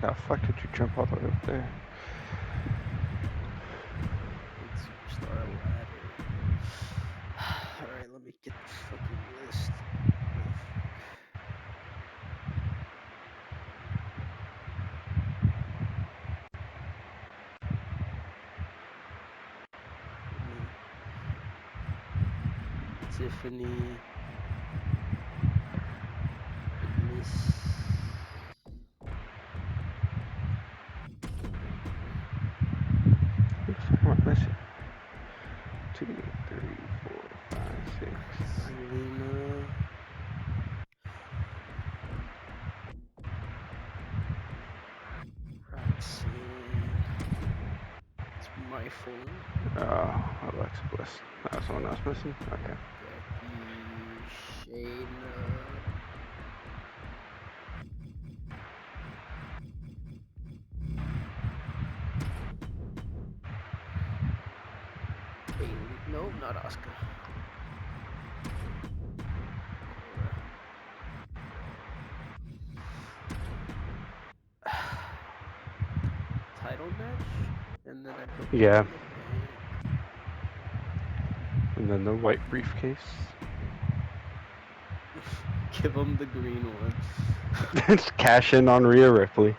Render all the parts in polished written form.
How the fuck did you jump all the way up there? Superstar ladder. Alright, let me get the fucking list. Tiffany. Miss. Who the fuck am I missing? 2, 3, 4, 5, 6. Zelina. Roxanne. It's my phone. Oh, Alexa Bliss. That's the one I was missing. Okay. Becky. Shayna. Bailey. No, not Oscar. Title match, and then I put Yeah. Money in the Bank. And then the white briefcase. Give him the green one. It's cash in on Rhea Ripley.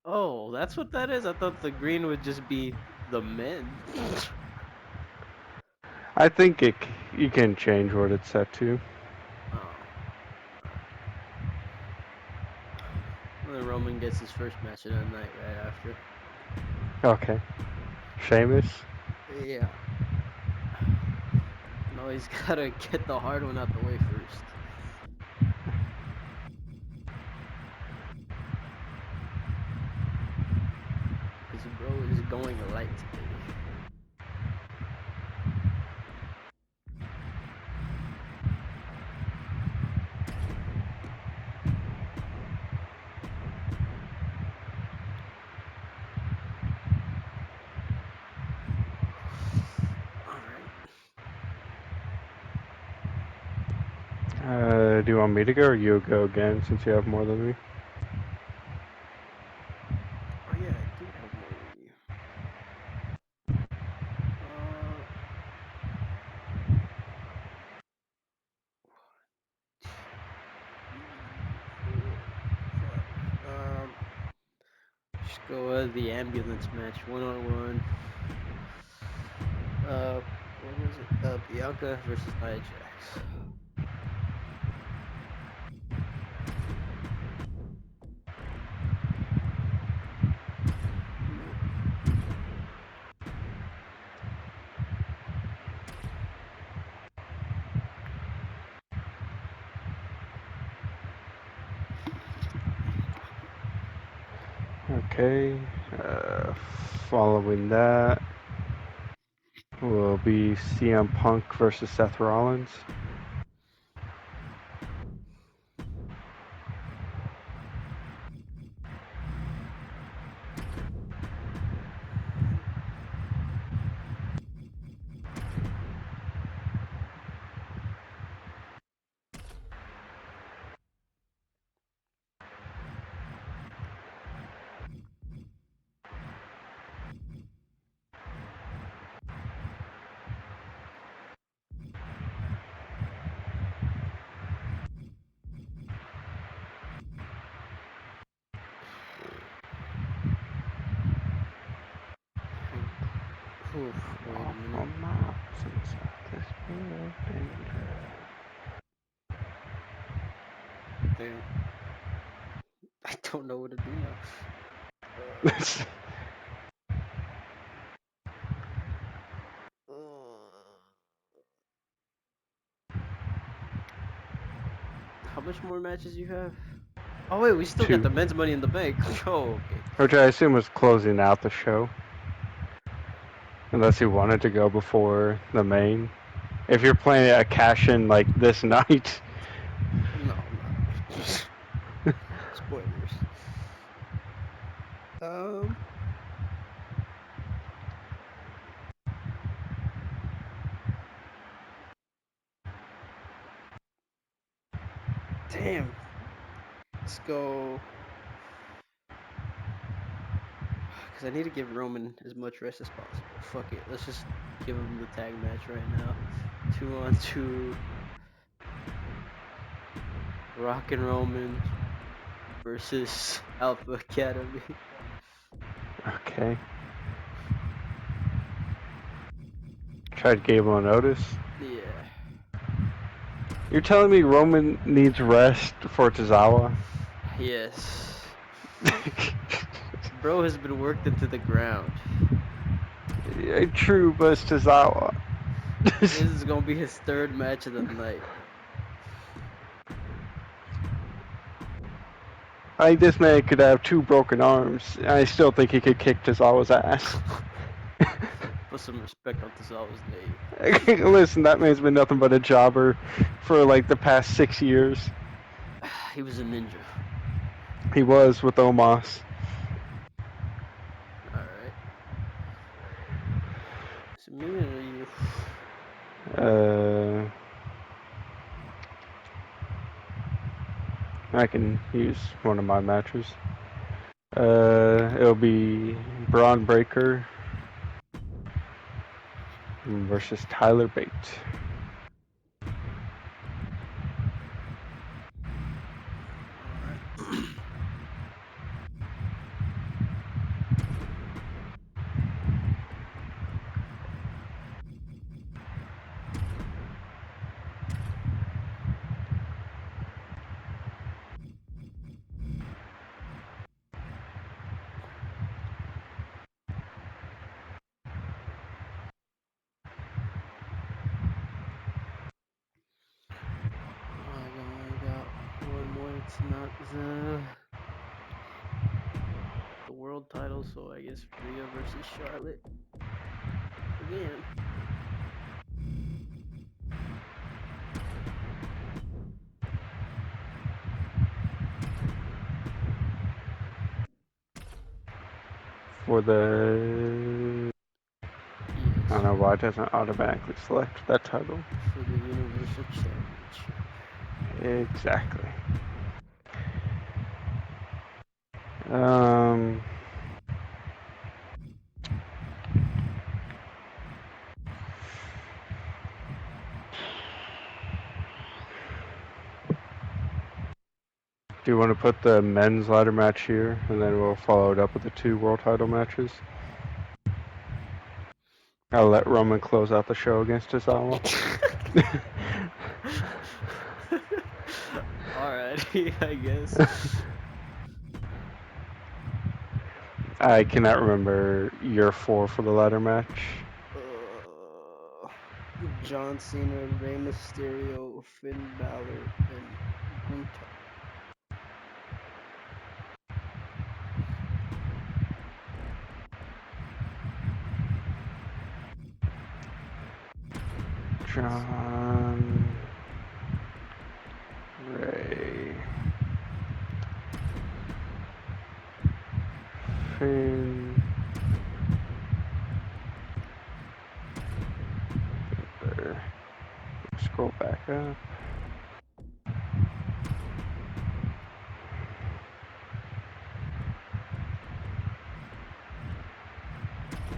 Oh, that's what that is. I thought the green would just be the men. I think you can change what it's set to. Oh. Well, then Roman gets his first match of the night right after. Okay. Sheamus. Yeah. No, he's gotta get the hard one out the way first. Because bro is going light today. Alright. Do you want me to go or you go again since you have more than me? Oh yeah, I do have more than you. Just go the ambulance match, 1-on-1. What was it? Bianca versus Nia Jax. Okay. Following that will be CM Punk versus Seth Rollins. Oof, wait a minute. Awful mops inside this building. Damn. I don't know what to do now. How much more matches you have? Oh wait, we still got 2. the men's Money in the Bank. Oh, okay. Which I assume was closing out the show. Unless you wanted to go before the main. If you're playing a cash-in like this night. No, I'm not. Spoilers. Damn. Let's go. Because I need to give Roman as much rest as possible. Fuck it. Let's just give him the tag match right now. 2-on-2. Rock and Roman versus Alpha Academy. Okay. Tried gave him a notice. Yeah. You're telling me Roman needs rest for Tozawa? Yes. Bro has been worked into the ground. Yeah, true, but it's Tozawa. This is gonna be his third match of the night. I think this man could have 2 broken arms, and I still think he could kick Tozawa's ass. Put some respect on Tozawa's name. Listen, that man's been nothing but a jobber for like the past 6 years. He was a ninja. He was with Omos. Alright. Is it me or you? I can use one of my matches. It'll be Braun Breaker versus Tyler Bate. Alright. I got one more. It's not the world title, so I guess Rhea versus Charlotte again. For the... I Yes, don't know why it doesn't automatically select that title. for the Universal Championship. Exactly. Um... Do you want to put the men's ladder match here, and then we'll follow it up with the 2 world title matches? I'll let Roman close out the show against Tozawa. Alrighty, I guess. I cannot remember your 4 for the ladder match. John Cena, Rey Mysterio, Finn Balor, and Gunther. John... Ray... Finn... Scroll back up.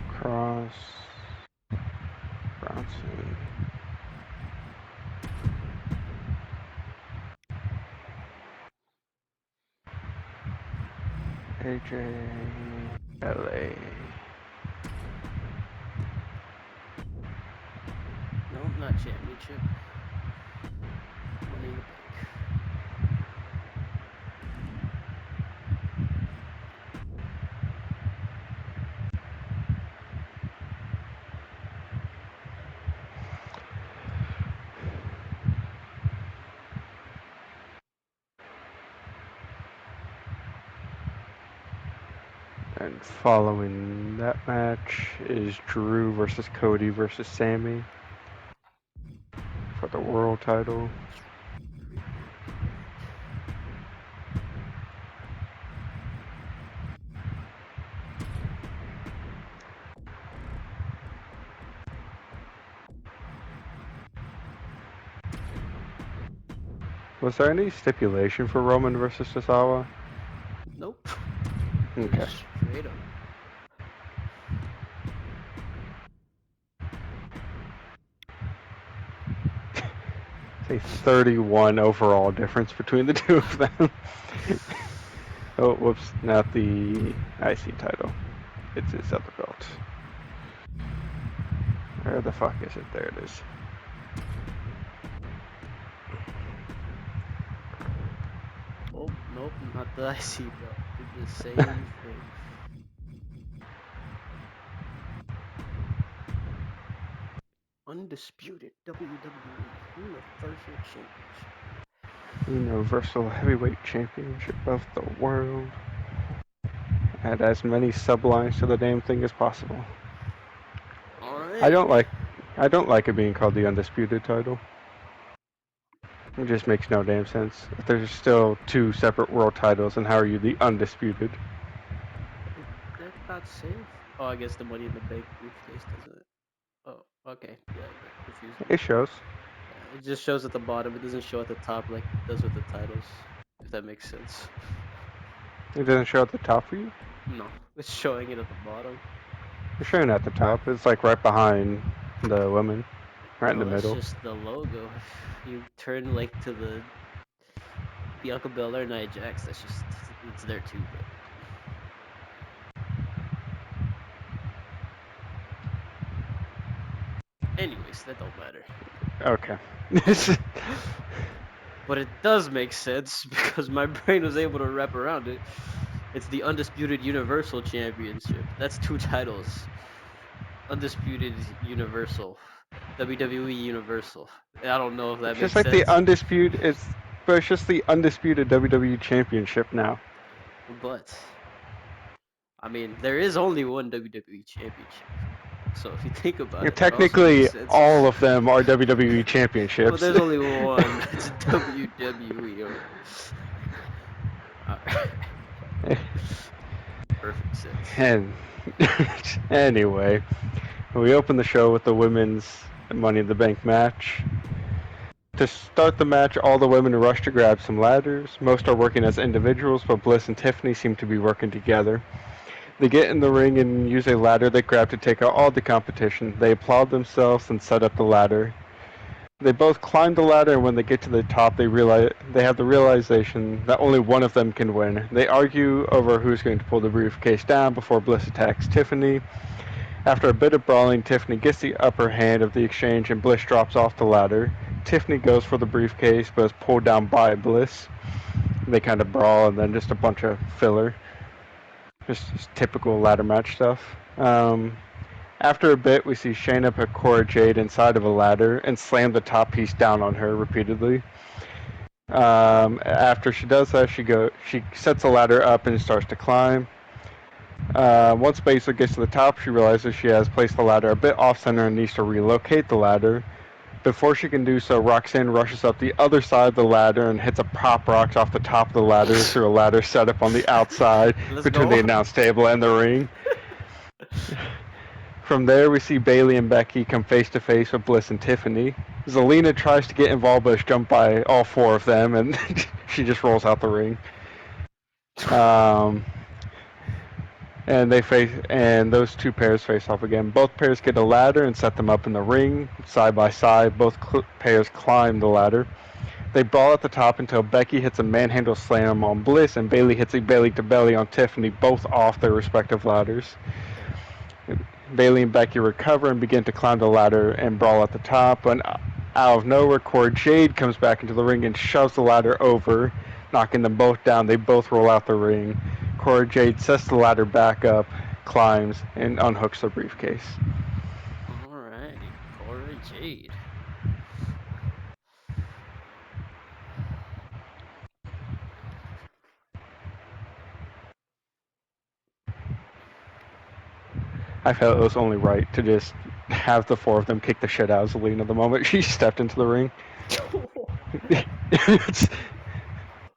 Cross... Bronson... AJ... LA... No, not championship. Money in the Bank. And following that match is Drew versus Cody versus Sammy for the world title. Great. Was there any stipulation for Roman versus Tozawa? Nope. Okay. Just straight up. It's a 31 overall difference between the two of them. Oh, whoops, not the IC title. It's his other belt. Where the fuck is it? There it is. Oh, nope, not the IC belt. Did the same thing. Undisputed WWE Universal Championship. Universal Heavyweight Championship of the world. Add as many sublines to the damn thing as possible. Alright. I don't like it being called the Undisputed title. It just makes no damn sense. If there's still two separate world titles, then how are you the Undisputed? That's not safe. Oh, I guess the Money in the Bank briefcase doesn't. Oh, okay. Yeah, that confused me. It shows. Yeah, it just shows at the bottom. It doesn't show at the top like it does with the titles. If that makes sense. It doesn't show at the top for you? No, it's showing it at the bottom. It's showing at the top. It's like right behind the women. Right in No, the that's middle. just the logo. If you turn like to the Bianca Belair Nia Jax, that's just it's there too, but anyways, that don't matter. Okay. But it does make sense because my brain was able to wrap around it. It's the Undisputed Universal Championship. That's two titles. Undisputed Universal. WWE Universal. I don't know if that It's just makes like the sense. undisputed. But it's just the undisputed WWE Championship now. But I mean, there is only one WWE Championship. So if you think about it, that also makes Technically, sense. all of them are WWE But Championships. there's only one. It's WWE. Alright. Perfect sense. And anyway, we open the show with the women's Money in the Bank match. To start the match, all the women rush to grab some ladders. Most are working as individuals, but Bliss and Tiffany seem to be working together. They get in the ring and use a ladder they grab to take out all the competition. They applaud themselves and set up the ladder. They both climb the ladder, and when they get to the top, they have the realization that only one of them can win. They argue over who's going to pull the briefcase down before Bliss attacks Tiffany. After a bit of brawling, Tiffany gets the upper hand of the exchange, and Bliss drops off the ladder. Tiffany goes for the briefcase, but is pulled down by Bliss. They kind of brawl, and then just a bunch of filler, just typical ladder match stuff. After a bit, we see Shayna put Cora Jade inside of a ladder and slam the top piece down on her repeatedly. After she does that, she sets the ladder up and starts to climb. Once Baszler gets to the top, she realizes she has placed the ladder a bit off center and needs to relocate the ladder. Before she can do so, Roxanne rushes up the other side of the ladder and hits a pop rocks off the top of the ladder through a ladder set up on the outside Let's between go. the announce table and the ring. From there, we see Bayley and Becky come face to face with Bliss and Tiffany. Zelina tries to get involved, but is jumped by all four of them, and she just rolls out the ring. Um, and those two pairs face off again. Both pairs get a ladder and set them up in the ring side by side. Both pairs climb the ladder. They brawl at the top until Becky hits a manhandle slam on Bliss and Bayley hits a belly to belly on Tiffany, both off their respective ladders. Damn. Bayley and Becky recover and begin to climb the ladder and brawl at the top. But out of nowhere, Cora Jade comes back into the ring and shoves the ladder over, knocking them both down. They both roll out the ring. Cora Jade sets the ladder back up, climbs, and unhooks the briefcase. Alrighty, Cora Jade. I felt it was only right to just have the four of them kick the shit out of Zelina the moment she stepped into the ring.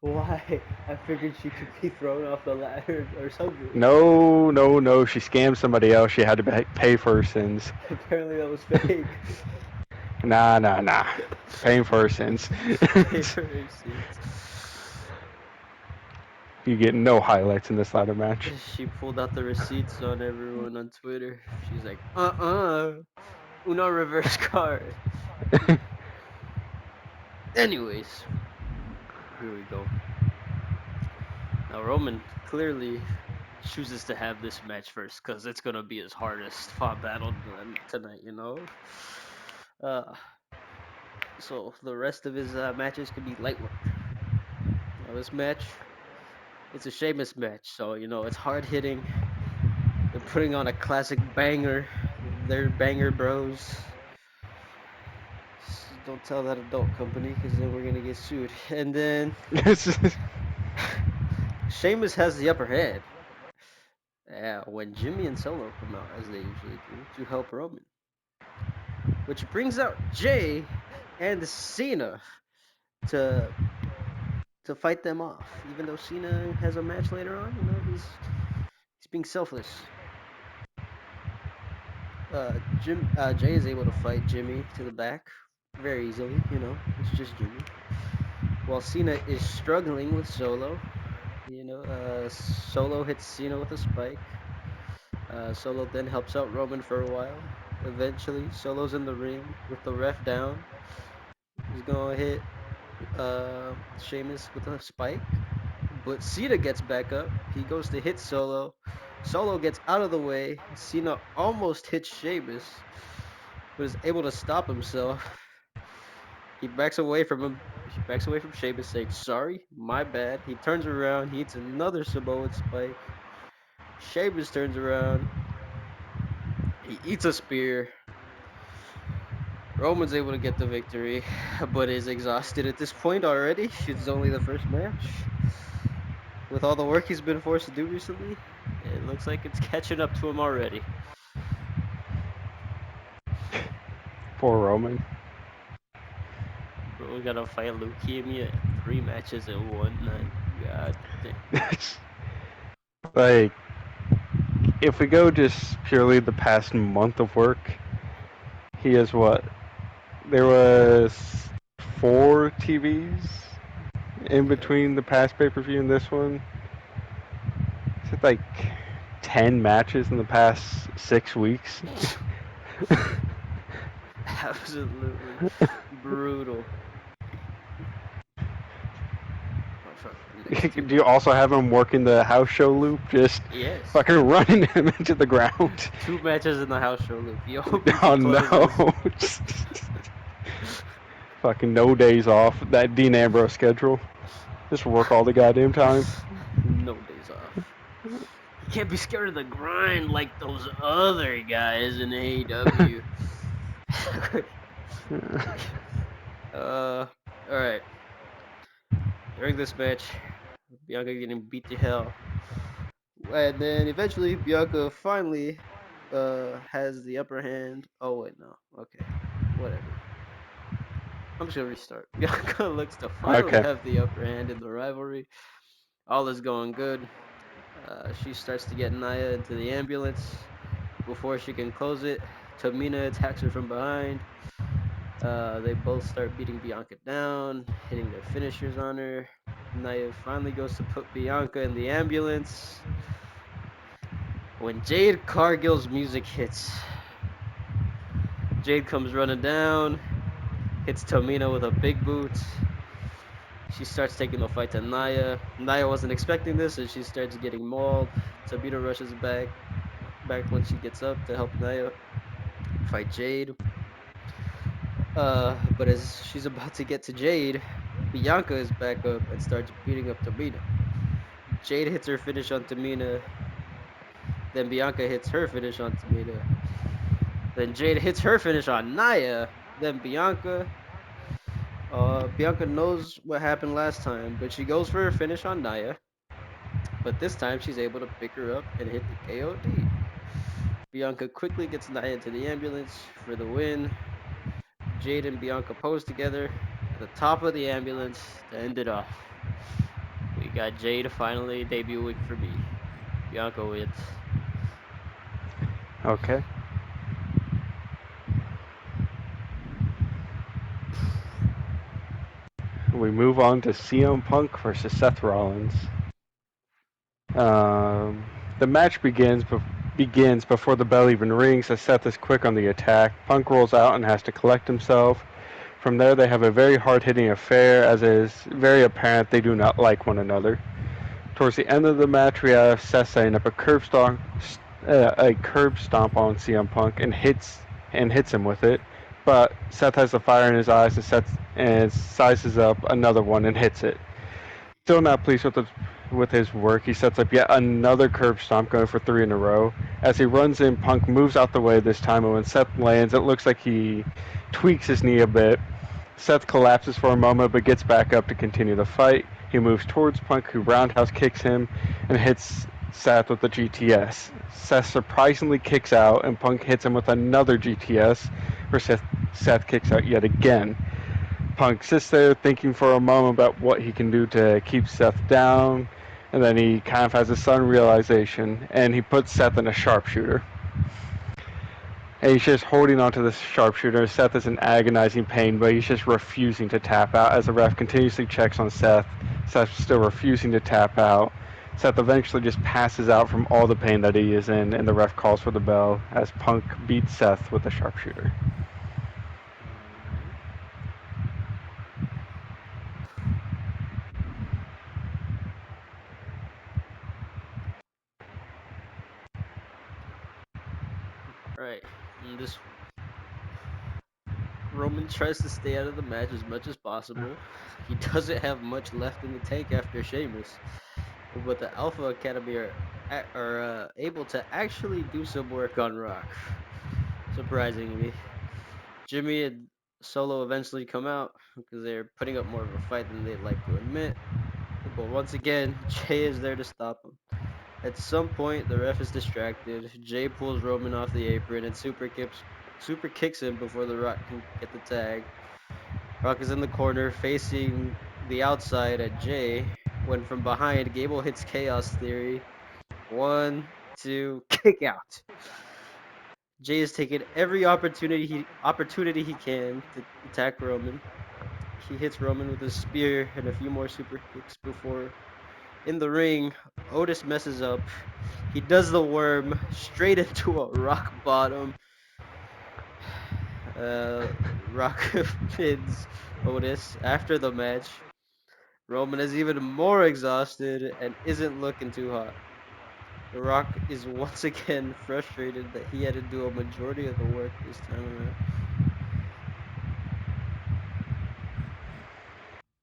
Why? I figured she could be thrown off the ladder or something. No. She scammed somebody else. She had to pay for her sins. Apparently that was fake. Nah. Paying for her sins. Pay for her sins. You get no highlights in this ladder match. She pulled out the receipts on everyone on Twitter. She's like, Uno reverse card. Anyways, here we go. Now Roman clearly chooses to have this match first because it's gonna be his hardest fought battle tonight. Uh, so the rest of his matches could be light work. Now this match, it's a Sheamus match, so it's hard hitting. They're putting on a classic banger. They're banger bros. Don't tell that adult company because then we're gonna get sued. And then Sheamus has the upper hand. Yeah, when Jimmy and Solo come out as they usually do to help Roman, which brings out Jay and Cena to to fight them off. Even though Cena has a match later on, he's being selfless. Jay is able to fight Jimmy to the back very easily. It's just Jimmy. While Cena is struggling with Solo, Solo hits Cena with a spike. Solo then helps out Roman for a while. Eventually, Solo's in the ring with the ref down. He's gonna hit Sheamus with a spike, but Cena gets back up. He goes to hit Solo. Solo gets out of the way. Cena almost hits Sheamus, but is able to stop himself. He backs away from him. He backs away from Sheamus, saying, "Sorry, my bad." He turns around. He hits another Samoan spike. Sheamus turns around. He eats a spear. Roman's able to get the victory, but is exhausted at this point already. It's only the first match. With all the work he's been forced to do recently, it looks like it's catching up to him already. Poor Roman. Bro, we gotta fight leukemia 3 matches in one night. God damn. Like, if we go just purely the past month of work, he has what? There was 4 TVs in Yeah. between the past pay-per-view and this one. Is it like 10 matches in the past 6 weeks? Absolutely brutal. Oh fuck. Next two. Do you also have him working the house show loop, just Yes. fucking running him into the ground? 2 matches in the house show loop. He opens, he Oh no. closes. Fucking no days off. That Dean Ambrose schedule. Just work all the goddamn time. No days off. He can't be scared of the grind like those other guys in AEW. All right. During this match, Bianca getting beat to hell, and then eventually Bianca finally has the upper hand. Oh wait, no. Okay, whatever. I'm just gonna restart. Bianca looks to finally Okay. have the upper hand in the rivalry. All is going good. She starts to get Nia into the ambulance. Before she can close it, Tamina attacks her from behind. They both start beating Bianca down, hitting their finishers on her. Nia finally goes to put Bianca in the ambulance. When Jade Cargill's music hits, Jade comes running down, hits Tamina with a big boot. She starts taking the fight to Nia. Nia wasn't expecting this, and she starts getting mauled. Tamina rushes back when she gets up to help Nia fight Jade. But as she's about to get to Jade, Bianca is back up and starts beating up Tamina. Jade hits her finish on Tamina. Then Bianca hits her finish on Tamina. Then Jade hits her finish on Nia. Then Bianca knows what happened last time, but she goes for her finish on Nia. But this time she's able to pick her up and hit the KOD. Bianca quickly gets Nia into the ambulance for the win. Jade and Bianca pose together at the top of the ambulance to end it off. We got Jade finally debuting for me. Bianca wins. Okay. we move on to CM Punk versus Seth Rollins. Um, the match begins before the bell even rings as Seth is quick on the attack. Punk rolls out and has to collect himself. From there, they have a very hard-hitting affair, as it is very apparent they do not like one another. Towards the end of the match, we have Seth setting up a curb stomp on CM Punk and hits him with it. But Seth has the fire in his eyes and sizes up another one and hits it. Still not pleased with his work, he sets up yet another curb stomp, going for three in a row. As he runs in, Punk moves out the way this time, and when Seth lands, it looks like he tweaks his knee a bit. Seth collapses for a moment but gets back up to continue the fight. He moves towards Punk, who roundhouse kicks him and hits Seth with the GTS. Seth surprisingly kicks out, and Punk hits him with another GTS, where Seth kicks out yet again. Punk sits there thinking for a moment about what he can do to keep Seth down, and then he kind of has a sudden realization, and he puts Seth in a sharpshooter. And he's just holding onto the sharpshooter. Seth is in agonizing pain, but he's just refusing to tap out as the ref continuously checks on Seth. Seth's still refusing to tap out. Seth eventually just passes out from all the pain that he is in, and the ref calls for the bell as Punk beats Seth with the sharpshooter. Alright. Right. In this one, Roman tries to stay out of the match as much as possible. He doesn't have much left in the tank after Sheamus, but the Alpha Academy are able to actually do some work on Rock. Surprisingly, Jimmy and Solo eventually come out because they're putting up more of a fight than they'd like to admit. But once again, Jay is there to stop them. At some point, the ref is distracted. Jay pulls Roman off the apron and super kicks him before the Rock can get the tag. Rock is in the corner facing the outside at Jay when from behind, Gable hits Chaos Theory. One, two, kick out. Jay has taken every opportunity he can to attack Roman. He hits Roman with a spear and a few more super kicks before in the ring, Otis messes up. He does the worm straight into a rock bottom. Rock pins Otis after the match. Roman is even more exhausted and isn't looking too hot. The Rock is once again frustrated that he had to do a majority of the work this time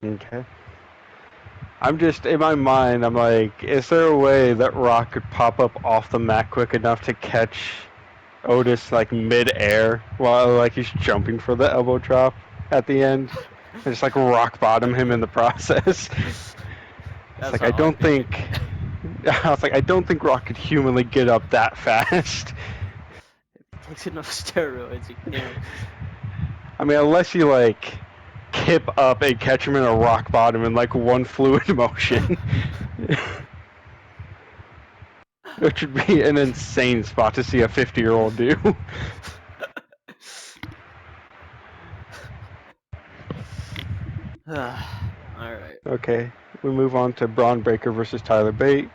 around. Okay. I'm just in my mind. I'm like, is there a way that Rock could pop up off the mat quick enough to catch Otis like mid-air while like he's jumping for the elbow drop at the end, and just like rock bottom him in the process? It's That's like I how I don't pictured think. it. I was like, I don't think Rock could humanly get up that fast. If he takes enough steroids, he can. I mean, unless you like kip up and catch him in a rock bottom in like one fluid motion. Which would be an insane spot to see a 50-year-old do. Alright. Okay, we move on to Braun Breaker versus Tyler Bate.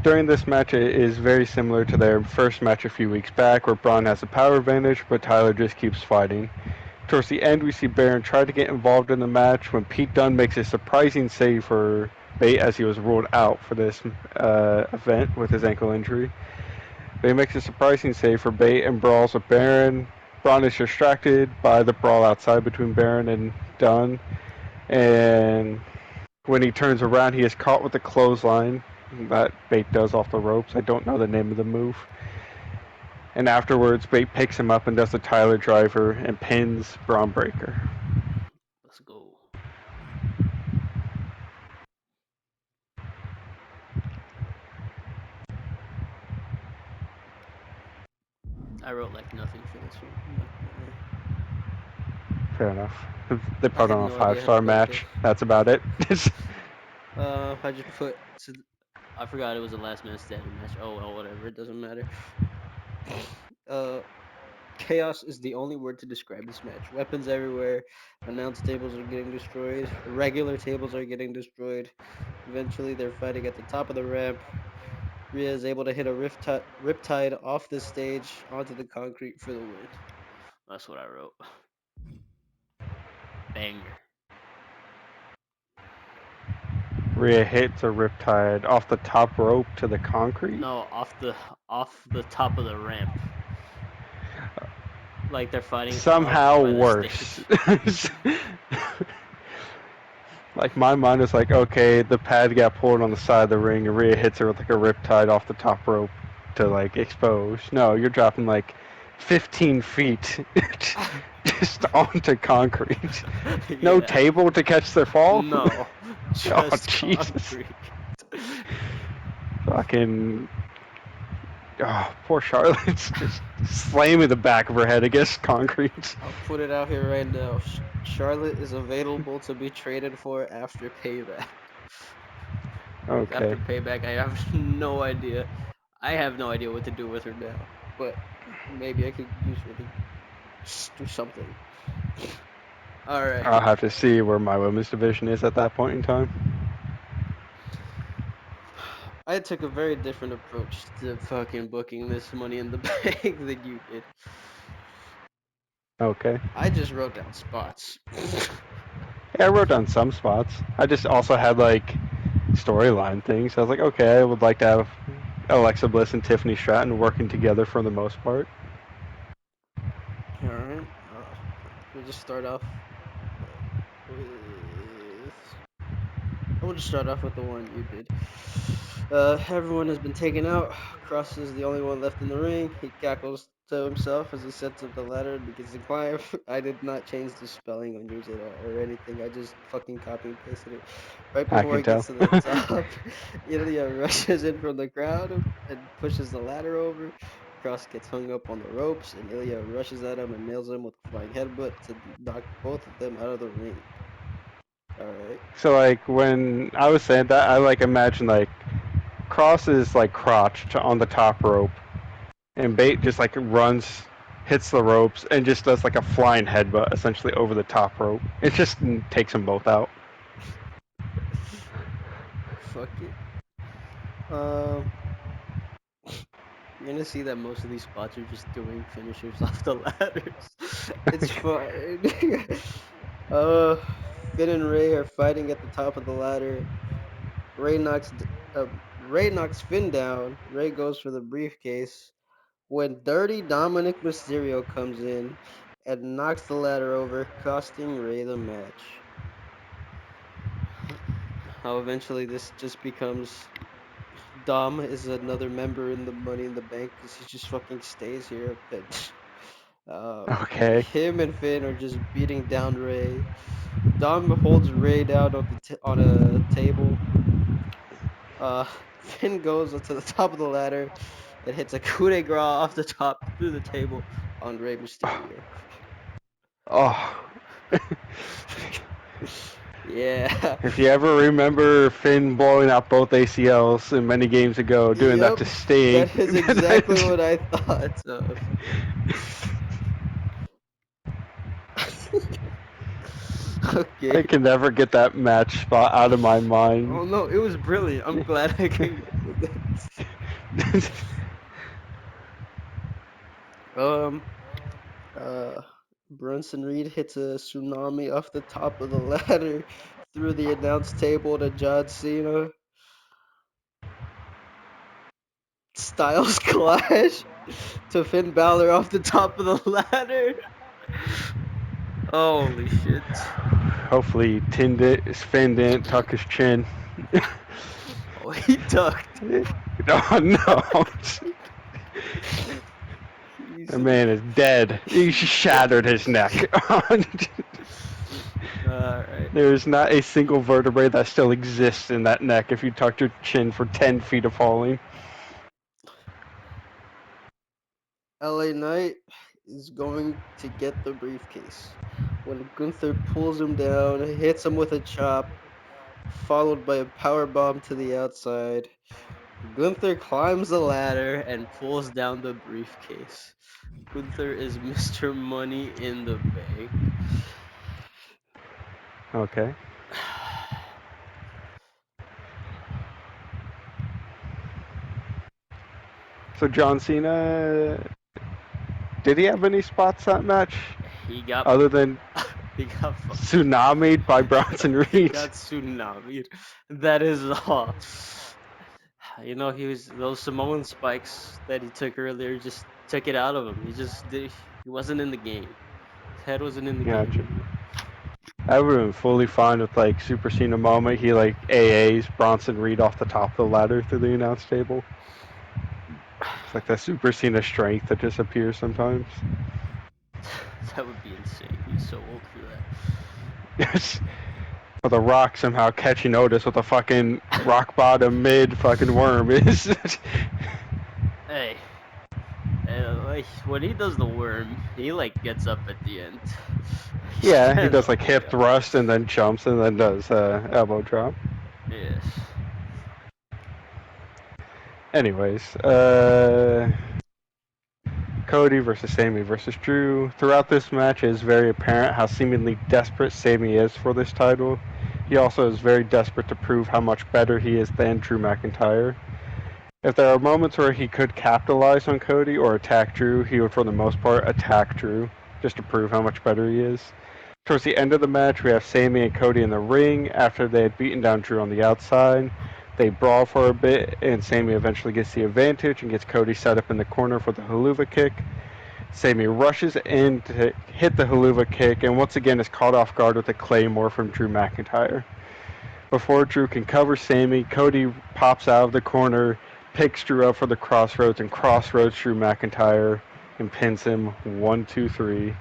During this match, it is very similar to their first match a few weeks back, where Braun has a power advantage, but Tyler just keeps fighting. Towards the end, we see Baron try to get involved in the match when Pete Dunne makes a surprising save for Bate as he was ruled out for this event with his ankle injury. But he makes a surprising save for Bate and brawls with Baron. Braun is distracted by the brawl outside between Baron and Dunne, and when he turns around, he is caught with a clothesline that Bate does off the ropes. I don't know the name of the move. And afterwards, Bate picks him up and does the Tyler Driver and pins Braun Breaker. Let's go. I wrote like nothing for this one. I'm not gonna lie. Fair enough. They I put had on a no idea how to five-star book this. match. That's about it. I just put. I forgot it was a last man standing match. Oh well, whatever. It doesn't matter. Uh, Chaos is the only word to describe this match. Weapons everywhere. Announce tables are getting destroyed. Regular tables are getting destroyed. Eventually, they're fighting at the top of the ramp. Rhea is able to hit a riptide off the stage onto the concrete for the win. That's what I wrote. Banger. Rhea hits a riptide off the top rope to the concrete. No, off the top of the ramp. Like they're fighting up Somehow by the worse. stage. Like my mind is like, okay, the pad got pulled on the side of the ring, and Rhea hits her with like a riptide off the top rope to like expose. No, you're dropping like 15 feet just onto concrete. No Yeah. table to catch their fall. No, Oh just Jesus! concrete. Fucking. Oh, poor Charlotte's just slamming the back of her head against concrete. I'll put it out here right now. Charlotte is available to be traded for after payback. Okay. After payback, I have no idea. I have no idea what to do with her now. But maybe I could use her to just do something. All I'll right. have to see where my women's division is at that point in time. I took a very different approach to fucking booking this Money in the Bank than you did. Okay. I just wrote down spots. Yeah, I wrote down some spots. I just also had like storyline things. I was like, okay, I would like to have Alexa Bliss and Tiffany Stratton working together for the most part. All right. We'll just start off with. I will just start off with the one you did. Everyone has been taken out. Cross is the only one left in the ring. He cackles to himself as he sets up the ladder and begins to climb. I did not change the spelling on yours at all or anything. I just fucking copy and pasted it. Right I before can he gets tell. to the top, Ilya rushes in from the crowd and pushes the ladder over. Cross gets hung up on the ropes, and Ilya rushes at him and nails him with a flying headbutt to knock both of them out of the ring. All right. So like when I was saying that, I like imagined like Cross is like crotched on the top rope, and Bate just like runs, hits the ropes, and just does like a flying headbutt essentially over the top rope. It just takes them both out. Fuck it. Um, you're gonna see that most of these spots are just doing finishers off the ladders. It's fine. uh, Finn and Ray are fighting at the top of the ladder. Ray knocks Finn down. Ray goes for the briefcase when Dirty Dominic Mysterio comes in and knocks the ladder over, costing Ray the match. How eventually this just becomes Dom is another member in the Money in the Bank because he just fucking stays here. But Okay. him and Finn are just beating down Ray. Dom holds Ray down on on a table. Uh, Finn goes up to the top of the ladder and hits a coup de grace off the top through the table on Rey Mysterio. Oh. Yeah. If you ever remember Finn blowing out both ACLs in many games ago, doing that Yep. to Sting, That is exactly what I thought of. I Okay. can never get that match spot out of my mind. Oh no, it was brilliant. I'm glad I came up with it. Um, uh, Brunson Reed hits a tsunami off the top of the ladder through the announce table to John Cena. Styles clash to Finn Balor off the top of the ladder. Holy shit. Hopefully, Finn didn't tuck his chin. Oh, he ducked. Oh no! He's That man is dead. He shattered his neck. alright. There's not a single vertebrae that still exists in that neck if you tucked your chin for 10 feet of falling. LA Knight is going to get the briefcase. When Gunther pulls him down, hits him with a chop, followed by a power bomb to the outside. Gunther climbs the ladder and pulls down the briefcase. Gunther is Mr. Money in the Bank. Okay. So John Cena, did he have any spots that match He got other than he got fucking tsunami'd by Bronson he Reed? got tsunami. That is all. You know, he was those Samoan spikes that he took earlier just took it out of him. He just did. He wasn't in the game. His head wasn't in the game Gotcha. anymore. I would have been fully fine with like Super Cena moment. He like AAs Bronson Reed off the top of the ladder through the announce table. It's like that Super Cena strength that just appears sometimes. That would be insane. He's so old for that. Yes. Or the Rock somehow catching Otis with a fucking rock bottom mid fucking worm is. Hey, like when he does the worm, he like gets up at the end. He Yeah, he stands does all like the way hip up. thrust and then jumps and then does elbow drop. Yes. Anyways, Cody versus Sami versus Drew. Throughout this match, it is very apparent how seemingly desperate Sami is for this title. He also is very desperate to prove how much better he is than Drew McIntyre. If there are moments where he could capitalize on Cody or attack Drew, he would for the most part attack Drew just to prove how much better he is. Towards the end of the match, we have Sami and Cody in the ring after they had beaten down Drew on the outside. They brawl for a bit, and Sami eventually gets the advantage and gets Cody set up in the corner for the haluva kick. Sami rushes in to hit the haluva kick, and once again is caught off guard with a claymore from Drew McIntyre. Before Drew can cover Sami, Cody pops out of the corner, picks Drew up for the crossroads, and crossroads Drew McIntyre and pins him 1-2-3.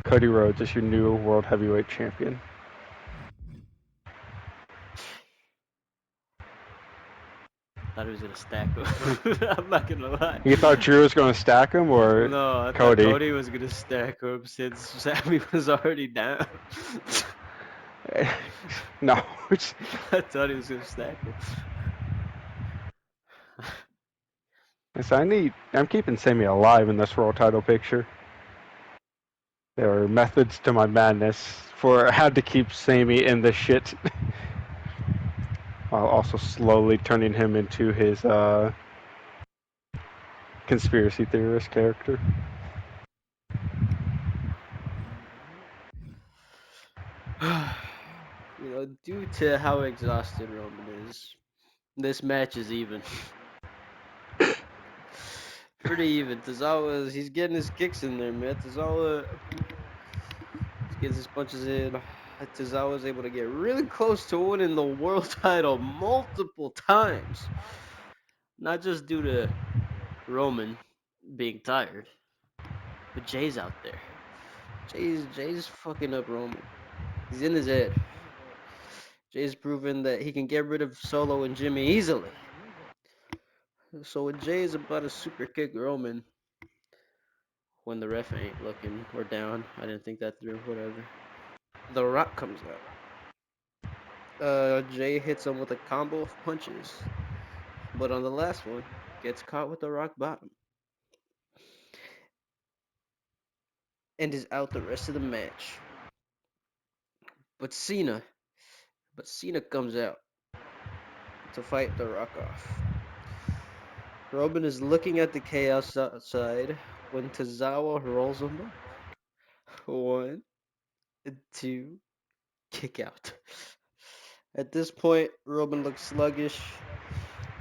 Cody Rhodes is your new World Heavyweight Champion. Thought he was gonna stack him. I'm not gonna lie. You thought Drew was going to stack him or No, I thought Cody? Cody was gonna stack him since Sammy was already down. No. I thought he was gonna stack him. I'm keeping Sami alive in this world title picture. There are methods to my madness for how to keep Sami in the shit while also slowly turning him into his conspiracy theorist character. You know, due to how exhausted Roman is, this match is even. Pretty even. Tozawa, he's getting his kicks in there, man. Tozawa gets his punches in. Tozawa's able to get really close to winning the world title multiple times. Not just due to Roman being tired, but Jay's out there. Jay's fucking up Roman. He's in his head. Jay's proven that he can get rid of Solo and Jimmy easily. So when Jay is about to super kick Roman when the ref ain't looking or down, I didn't think that through. Whatever. The Rock comes out. Jay hits him with a combo of punches, but on the last one, gets caught with the rock bottom and is out the rest of the match. But Cena, but Cena comes out to fight the Rock off. Roman is looking at the chaos outside when Tozawa rolls him up. One, two, kick out. At this point, Roman looks sluggish.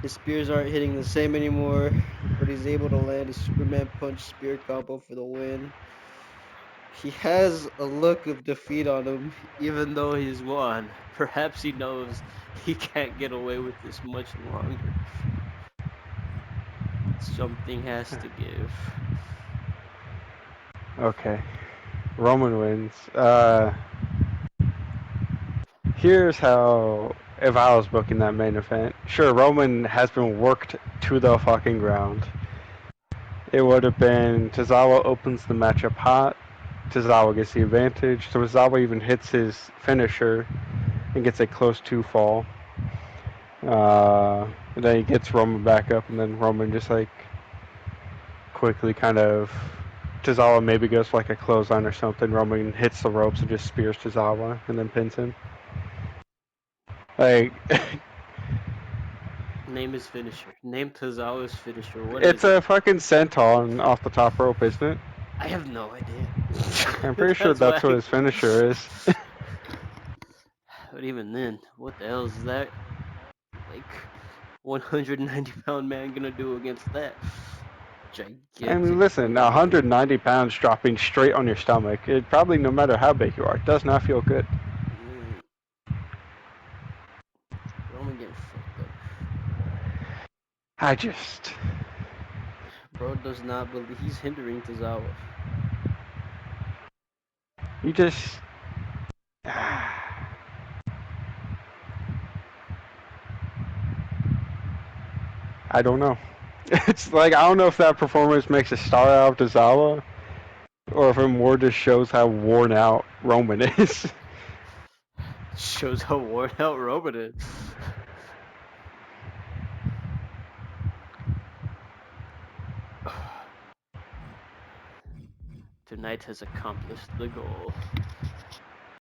His spears aren't hitting the same anymore, but he's able to land a Superman punch spear combo for the win. He has a look of defeat on him, even though he's won. Perhaps he knows he can't get away with this much longer. Something has to give. Okay. Roman wins. Here's how, if I was booking that main event, sure, Roman has been worked to the fucking ground. It would have been Tozawa opens the matchup hot. Tozawa gets the advantage. Tozawa even hits his finisher and gets a close 2 fall. And then he gets Roman back up, and then Roman just like quickly kind of Tozawa maybe goes for like a clothesline or something. Roman hits the ropes and just spears Tozawa and then pins him. Like, Name his finisher. Name Tozawa's finisher. What it's is it? a fucking senton off the top rope, isn't it? I have no idea. I'm pretty sure That's that's what why. his finisher is. But even then, what the hell is that? Like, 190-pound man gonna do against that I mean, gigantic listen, woman? 190 pounds dropping straight on your stomach, it probably, no matter how big you are, does not feel good. Mm, Roman getting fucked up. I just, Bro does not believe he's hindering Tozawa. you just, I don't know. It's like, I don't know if that performance makes a star out of Tozawa, or if it more just shows how worn out Roman is. Shows how worn out Roman is. Tonight has accomplished the goal.